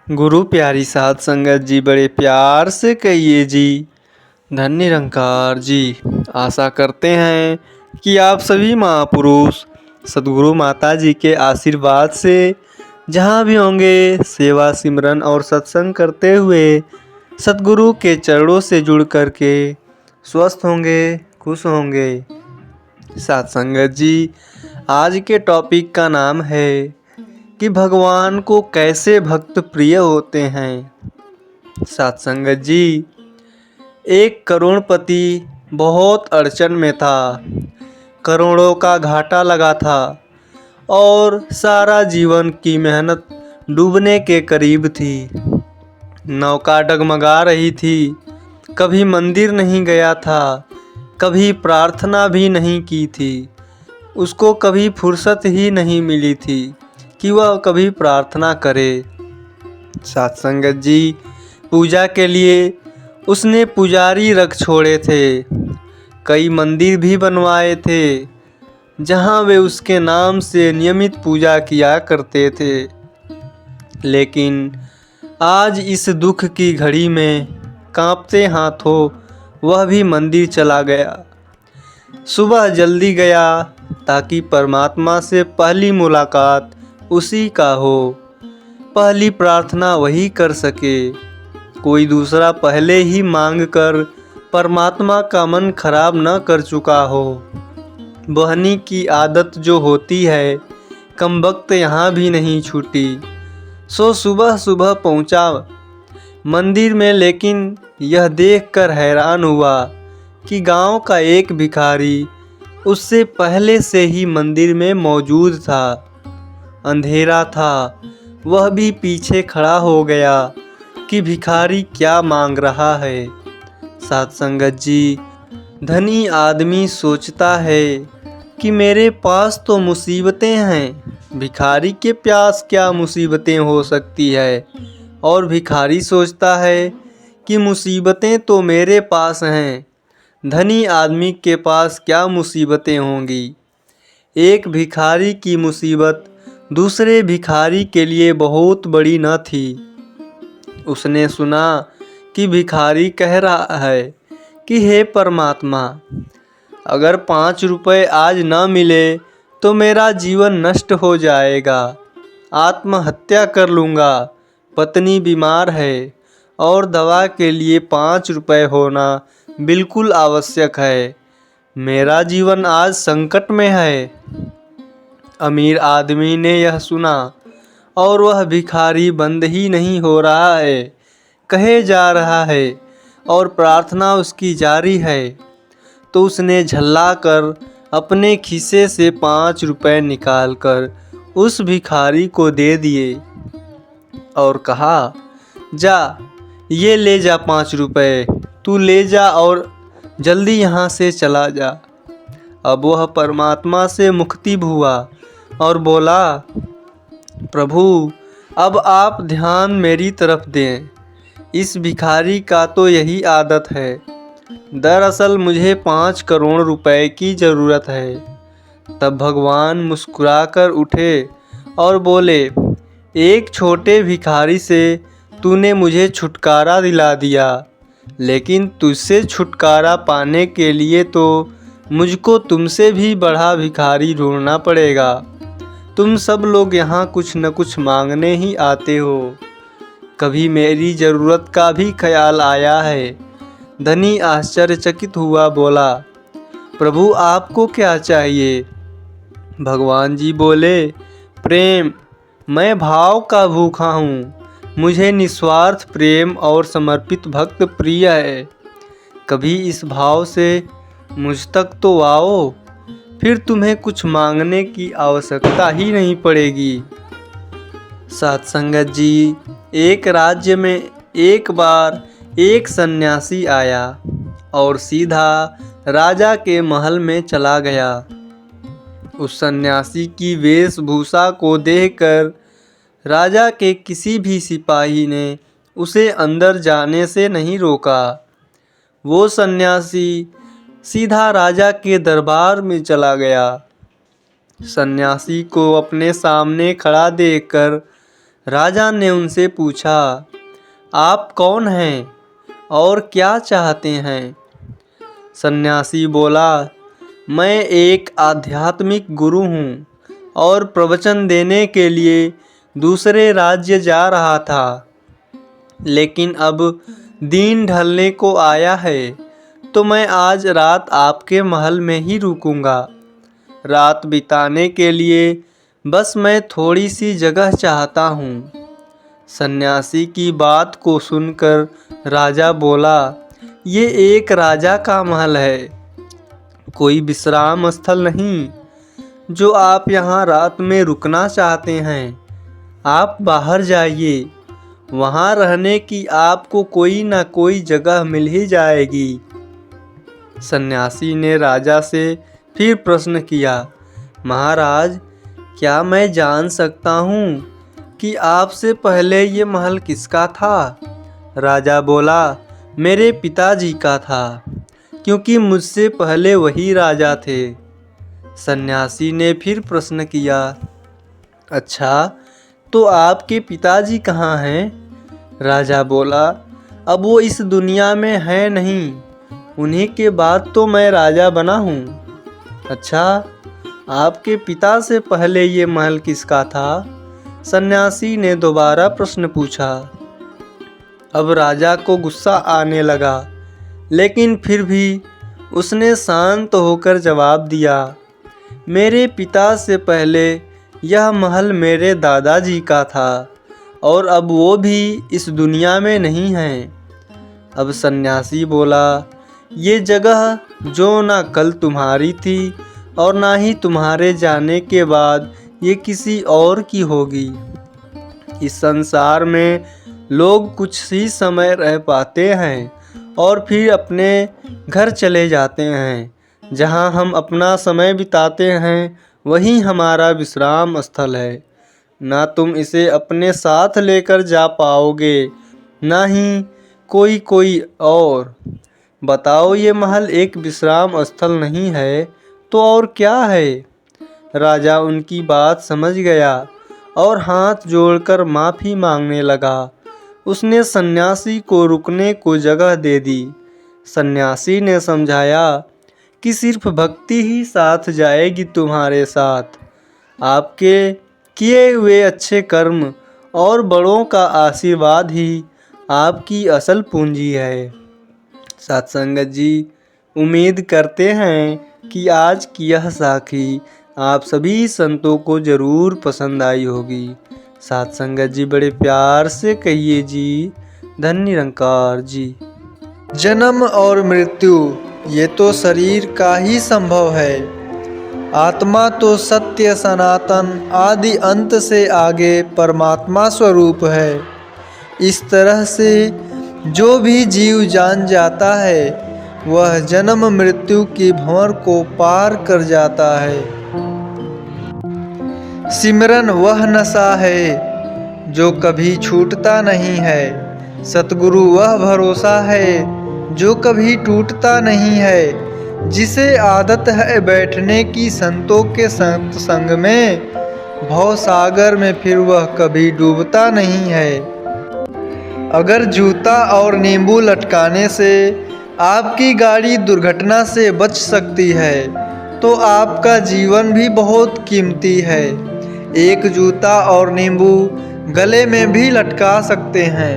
गुरु प्यारी साध संगत जी, बड़े प्यार से कहिए जी। धन्य निरंकार जी। आशा करते हैं कि आप सभी महापुरुष सद्गुरु माता जी के आशीर्वाद से जहाँ भी होंगे सेवा सिमरन और सत्संग करते हुए सद्गुरु के चरणों से जुड़ करके स्वस्थ होंगे, खुश होंगे। साध संगत जी, आज के टॉपिक का नाम है कि भगवान को कैसे भक्त प्रिय होते हैं। साध संगत जी, एक करोड़पति बहुत अड़चन में था, करोड़ों का घाटा लगा था और सारा जीवन की मेहनत डूबने के करीब थी। नौका डगमगा रही थी, कभी मंदिर नहीं गया था, कभी प्रार्थना भी नहीं की थी, उसको कभी फुर्सत ही नहीं मिली थी कि वह कभी प्रार्थना करे। साध संगत जी, पूजा के लिए उसने पुजारी रख छोड़े थे, कई मंदिर भी बनवाए थे जहां वे उसके नाम से नियमित पूजा किया करते थे। लेकिन आज इस दुख की घड़ी में कांपते हाथों वह भी मंदिर चला गया। सुबह जल्दी गया ताकि परमात्मा से पहली मुलाकात उसी का हो, पहली प्रार्थना वही कर सके। कोई दूसरा पहले ही मांग कर परमात्मा का मन खराब न कर चुका हो। बहनी की आदत जो होती है, कम वक्त यहाँ भी नहीं छूटी। सो सुबह सुबह पहुँचा मंदिर में, लेकिन यह देखकर हैरान हुआ कि गांव का एक भिखारी उससे पहले से ही मंदिर में मौजूद था। अंधेरा था, वह भी पीछे खड़ा हो गया कि भिखारी क्या मांग रहा है। साध संगत जी, धनी आदमी सोचता है कि मेरे पास तो मुसीबतें हैं, भिखारी के प्यास क्या मुसीबतें हो सकती है। और भिखारी सोचता है कि मुसीबतें तो मेरे पास हैं, धनी आदमी के पास क्या मुसीबतें होंगी। एक भिखारी की मुसीबत दूसरे भिखारी के लिए बहुत बड़ी न थी। उसने सुना कि भिखारी कह रहा है कि हे परमात्मा, अगर 5 रुपए आज न मिले तो मेरा जीवन नष्ट हो जाएगा, आत्महत्या कर लूँगा, पत्नी बीमार है और दवा के लिए 5 रुपए होना बिल्कुल आवश्यक है, मेरा जीवन आज संकट में है। अमीर आदमी ने यह सुना और वह भिखारी बंद ही नहीं हो रहा है, कहे जा रहा है और प्रार्थना उसकी जारी है। तो उसने झल्ला कर अपने खीसे से 5 रुपए निकालकर उस भिखारी को दे दिए और कहा, जा ये ले जा 5 रुपए, तू ले जा और जल्दी यहाँ से चला जा। अब वह परमात्मा से मुक्ति हुआ और बोला, प्रभु अब आप ध्यान मेरी तरफ दें, इस भिखारी का तो यही आदत है। दरअसल मुझे 5 करोड़ रुपए की ज़रूरत है। तब भगवान मुस्कुराकर उठे और बोले, एक छोटे भिखारी से तूने मुझे छुटकारा दिला दिया, लेकिन तुझसे छुटकारा पाने के लिए तो मुझको तुमसे भी बड़ा भिखारी ढूंढना पड़ेगा। तुम सब लोग यहाँ कुछ न कुछ मांगने ही आते हो, कभी मेरी ज़रूरत का भी ख्याल आया है। धनी आश्चर्यचकित हुआ, बोला, प्रभु आपको क्या चाहिए। भगवान जी बोले, प्रेम, मैं भाव का भूखा हूँ, मुझे निस्वार्थ प्रेम और समर्पित भक्त प्रिय है। कभी इस भाव से मुझ तक तो आओ, फिर तुम्हें कुछ मांगने की आवश्यकता ही नहीं पड़ेगी। साध संगत जी, एक राज्य में एक बार एक सन्यासी आया और सीधा राजा के महल में चला गया। उस सन्यासी की वेशभूषा को देखकर राजा के किसी भी सिपाही ने उसे अंदर जाने से नहीं रोका। वो सन्यासी सीधा राजा के दरबार में चला गया। सन्यासी को अपने सामने खड़ा देखकर राजा ने उनसे पूछा, आप कौन हैं और क्या चाहते हैं? सन्यासी बोला, मैं एक आध्यात्मिक गुरु हूँ और प्रवचन देने के लिए दूसरे राज्य जा रहा था, लेकिन अब दिन ढलने को आया है, तो मैं आज रात आपके महल में ही रुकूंगा। रात बिताने के लिए बस मैं थोड़ी सी जगह चाहता हूँ। सन्यासी की बात को सुनकर राजा बोला, ये एक राजा का महल है, कोई विश्राम स्थल नहीं। जो आप यहाँ रात में रुकना चाहते हैं, आप बाहर जाइए, वहाँ रहने की आपको कोई ना कोई जगह मिल ही जाएगी। सन्यासी ने राजा से फिर प्रश्न किया, महाराज, क्या मैं जान सकता हूँ कि आपसे पहले ये महल किसका था? राजा बोला, मेरे पिताजी का था, क्योंकि मुझसे पहले वही राजा थे। सन्यासी ने फिर प्रश्न किया, अच्छा, तो आपके पिताजी कहाँ हैं? राजा बोला, अब वो इस दुनिया में है नहीं, उन्हीं के बाद तो मैं राजा बना हूँ। अच्छा, आपके पिता से पहले ये महल किसका था? सन्यासी ने दोबारा प्रश्न पूछा। अब राजा को गुस्सा आने लगा, लेकिन फिर भी उसने शांत होकर जवाब दिया, मेरे पिता से पहले यह महल मेरे दादाजी का था और अब वो भी इस दुनिया में नहीं हैं। अब सन्यासी बोला, ये जगह जो ना कल तुम्हारी थी और ना ही तुम्हारे जाने के बाद ये किसी और की होगी। इस संसार में लोग कुछ ही समय रह पाते हैं और फिर अपने घर चले जाते हैं। जहाँ हम अपना समय बिताते हैं वही हमारा विश्राम स्थल है। ना तुम इसे अपने साथ लेकर जा पाओगे, ना ही कोई और। बताओ, ये महल एक विश्राम स्थल नहीं है तो और क्या है? राजा उनकी बात समझ गया और हाथ जोड़कर माफ़ी मांगने लगा। उसने सन्यासी को रुकने को जगह दे दी। सन्यासी ने समझाया कि सिर्फ भक्ति ही साथ जाएगी तुम्हारे साथ। आपके किए हुए अच्छे कर्म और बड़ों का आशीर्वाद ही आपकी असल पूंजी है। साथ संगत जी, उम्मीद करते हैं कि आज की यह साखी आप सभी संतों को ज़रूर पसंद आई होगी। साथ संगत जी, बड़े प्यार से कहिए जी, धन्य निरंकार जी। जन्म और मृत्यु ये तो शरीर का ही संभव है, आत्मा तो सत्य सनातन आदि अंत से आगे परमात्मा स्वरूप है। इस तरह से जो भी जीव जान जाता है वह जन्म मृत्यु की भंवर को पार कर जाता है। सिमरन वह नशा है जो कभी छूटता नहीं है। सतगुरु वह भरोसा है जो कभी टूटता नहीं है। जिसे आदत है बैठने की संतों के संग में, भव सागर में फिर वह कभी डूबता नहीं है। अगर जूता और नींबू लटकाने से आपकी गाड़ी दुर्घटना से बच सकती है तो आपका जीवन भी बहुत कीमती है। एक जूता और नींबू गले में भी लटका सकते हैं,